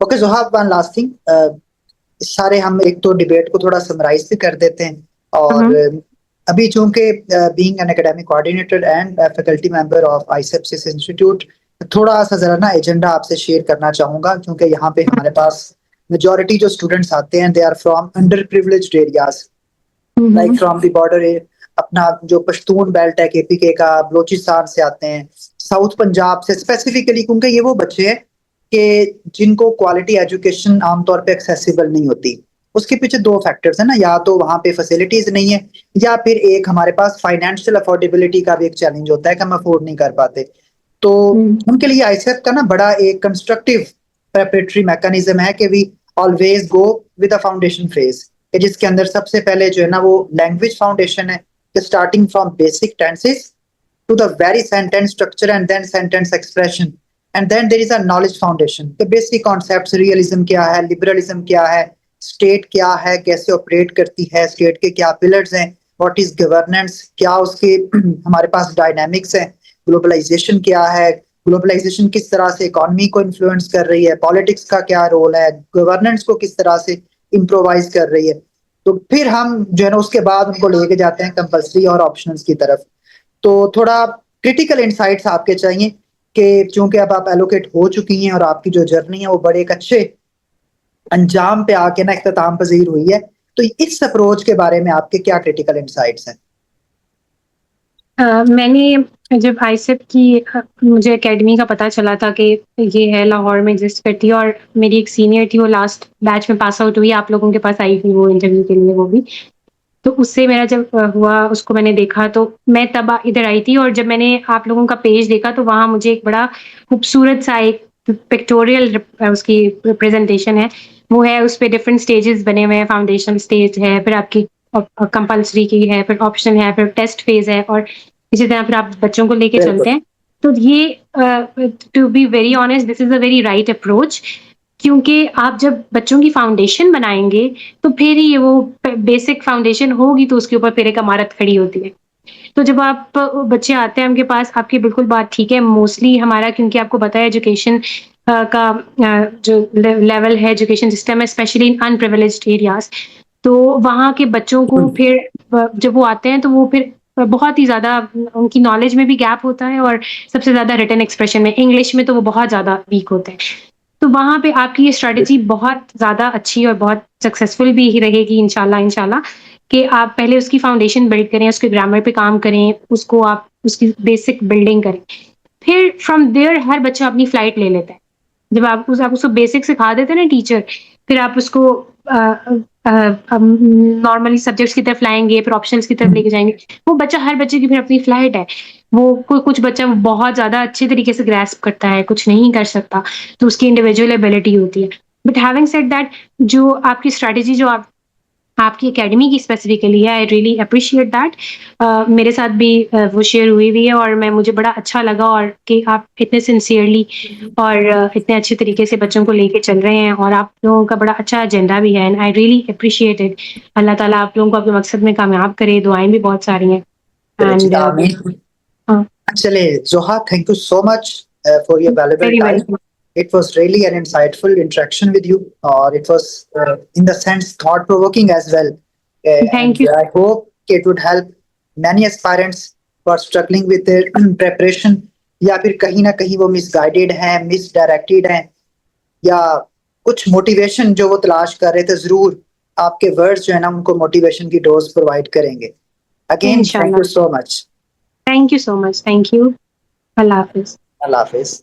Okay زہاب، one last thing, سارے ہم ایک تو ڈیبیٹ کو تھوڑا سمرائز بھی کر دیتے ہیں، اور ابھی چونکہ being an academic coordinator and faculty member of آئیسیپسس انسٹیٹیوٹ، تھوڑا سا ذرا نا ایجنڈا آپ سے شیئر کرنا چاہوں گا، کیونکہ یہاں پہ ہمارے پاس میجورٹی جو اسٹوڈنٹس آتے ہیں they are from underprivileged areas, like from the border, اپنا جو پشتون بیلٹ ہے کے پی کے کا، بلوچستان سے آتے ہیں، ساؤتھ پنجاب سے اسپیسیفکلی، کیونکہ یہ وہ بچے ہیں کہ جن کو کوالٹی ایجوکیشن عام طور پہ ایکسیسیبل نہیں ہوتی. اس کے پیچھے دو فیکٹرز ہیں نا، یا تو وہاں پہ فیسلٹیز نہیں ہے، یا پھر ایک ہمارے پاس فائنینشیل افورڈیبلٹی کا بھی ایک چیلنج ہوتا ہے کہ ہم افورڈ نہیں کر پاتے. تو ان کے لیے آئیسیپ کا نا بڑا ایک کنسٹرکٹیو پریپریٹری میکانزم ہے کہ we always go with a foundation phase, جس کے اندر سب سے پہلے جو ہے نا وہ لینگویج فاؤنڈیشن ہے، starting from basic tenses to the very sentence structure and then sentence expression, and then there is a knowledge foundation. کہ بیسک کانسیپٹس، ریئلزم کیا ہے، لبرلزم کیا ہے، اسٹیٹ کیا ہے، کیسے آپریٹ کرتی ہے، اسٹیٹ کے کیا پلرز ہیں، واٹ از گورننس، کیا اس کے ہمارے پاس ڈائنامکس ہیں، گلوبلائزیشن کیا ہے، گلوبلائزیشن کس طرح سے اکانومی کو انفلوئنس کر رہی ہے، پالیٹکس کا کیا رول ہے، گورننس کو کس طرح سے امپرووائز کر رہی ہے. تو پھر ہم جو ہے نا اس کے بعد ان کو لے کے جاتے ہیں کمپلسری اور آپشنلز کی طرف. تو تھوڑا کریٹیکل انسائٹس آپ کے چاہیے کہ چونکہ اب آپ ایلوکیٹ ہو چکی ہیں اور آپ کی جو جرنی ہے وہ بڑے ایک اچھے انجام پہ آ کے نا اختتام پذیر ہوئی ہے، تو اس اپروچ کے بارے میں آپ کے کیا کریٹیکل انسائٹس ہیں؟ میں نے جب آئیسیپ کی مجھے اکیڈمی کا پتہ چلا تھا کہ یہ ہے لاہور میں ایگزسٹ کرتی ہے، اور میری ایک سینئر تھی وہ لاسٹ بیچ میں پاس آؤٹ ہوئی، آپ لوگوں کے پاس آئی تھی وہ انٹرویو کے لیے، وہ بھی تو اس سے میرا جب ہوا اس کو میں نے دیکھا تو میں تب ادھر آئی تھی، اور جب میں نے آپ لوگوں کا پیج دیکھا تو وہاں مجھے ایک بڑا خوبصورت سا ایک پکٹوریل اس کی پریزنٹیشن ہے، وہ ہے اس پہ ڈفرینٹ اسٹیجز بنے ہوئے ہیں، فاؤنڈیشن اسٹیج ہے، پھر آپ کی کمپلسری کی ہے، پھر آپشن ہے، پھر ٹیسٹ فیز ہے، اور اسی طرح پھر آپ بچوں کو لے کے چلتے ہیں. تو یہ to be very honest this is a very right approach, کیونکہ آپ جب بچوں کی فاؤنڈیشن بنائیں گے تو پھر ہی وہ بیسک فاؤنڈیشن ہوگی تو اس کے اوپر پھر ایک عمارت کھڑی ہوتی ہے. تو جب آپ بچے آتے ہیں ہم کے پاس، آپ کی بالکل بات ٹھیک ہے، موسٹلی ہمارا کیونکہ آپ کو پتہ ہے ایجوکیشن کا جو لیول ہے ایجوکیشن سسٹم ہے specially in unprivileged areas, تو وہاں کے بچوں کو پھر جب وہ آتے ہیں تو وہ پھر بہت ہی زیادہ ان کی نالج میں بھی گیپ ہوتا ہے، اور سب سے زیادہ ریٹن ایکسپریشن میں انگلش میں تو وہ بہت زیادہ ویک ہوتے ہیں. تو وہاں پہ آپ کی یہ اسٹریٹجی بہت زیادہ اچھی اور بہت سکسیزفل بھی ہی رہے گی انشاءاللہ کہ آپ پہلے اس کی فاؤنڈیشن بلڈ کریں، اس کے گرامر پہ کام کریں، اس کو آپ اس کی بیسک بلڈنگ کریں، پھر فرام دیئر ہر بچہ اپنی فلائٹ لے لیتا ہے. جب آپ اس کو بیسک سکھا دیتے ہیں نا ٹیچر، پھر آپ اس کو نارملی سبجیکٹس کی طرف لائیں گے، پھر آپشنس کی طرف لے کے جائیں گے. وہ بچہ ہر بچے کی پھر اپنی فلائٹ ہے، وہ کچھ بچہ بہت زیادہ اچھے طریقے سے گراسپ کرتا ہے، کچھ نہیں کر سکتا، تو اس کی انڈیویجول ایبلٹی ہوتی ہے. بٹ ہیونگ سیڈ دیٹ، جو آپ کی اسٹریٹجی جو آپ کی اکیڈمی کی اسپیسیفکلی ہے، آئی ریئلی اپریشیٹ دیٹ. میرے ساتھ بھی وہ شیئر ہوئی ہے، اور مجھے بڑا اچھا لگا، اور کہ آپ اتنے سنسیئرلی اور اتنے اچھے طریقے سے بچوں کو لے کے چل رہے ہیں، اور آپ لوگوں کا بڑا اچھا ایجنڈا بھی ہے، and I really appreciate it. اللہ تعالیٰ آپ لوگوں کو اپنے مقصد میں کامیاب کرے، دعائیں بھی بہت ساری ہیں. اینڈ چلے زوہا، thank you so much for your valuable very time. It was really an insightful interaction with you, or it was in the sense thought provoking as well. Thank And you. I hope it would help many aspirants who are struggling with their preparation, یا پھر کہیں نہ کہیں وہ مس guided ہیں، مس directed ہیں، یا کچھ موٹیویشن جو وہ تلاش کر رہے تھے، ضرور آپ کے ورڈز جو ہے نا ان کو موٹیویشن کی ڈوز پرووائڈ کریں گے. Again, thank you so much. Thank you so much. Thank you. اللہ حافظ. اللہ حافظ.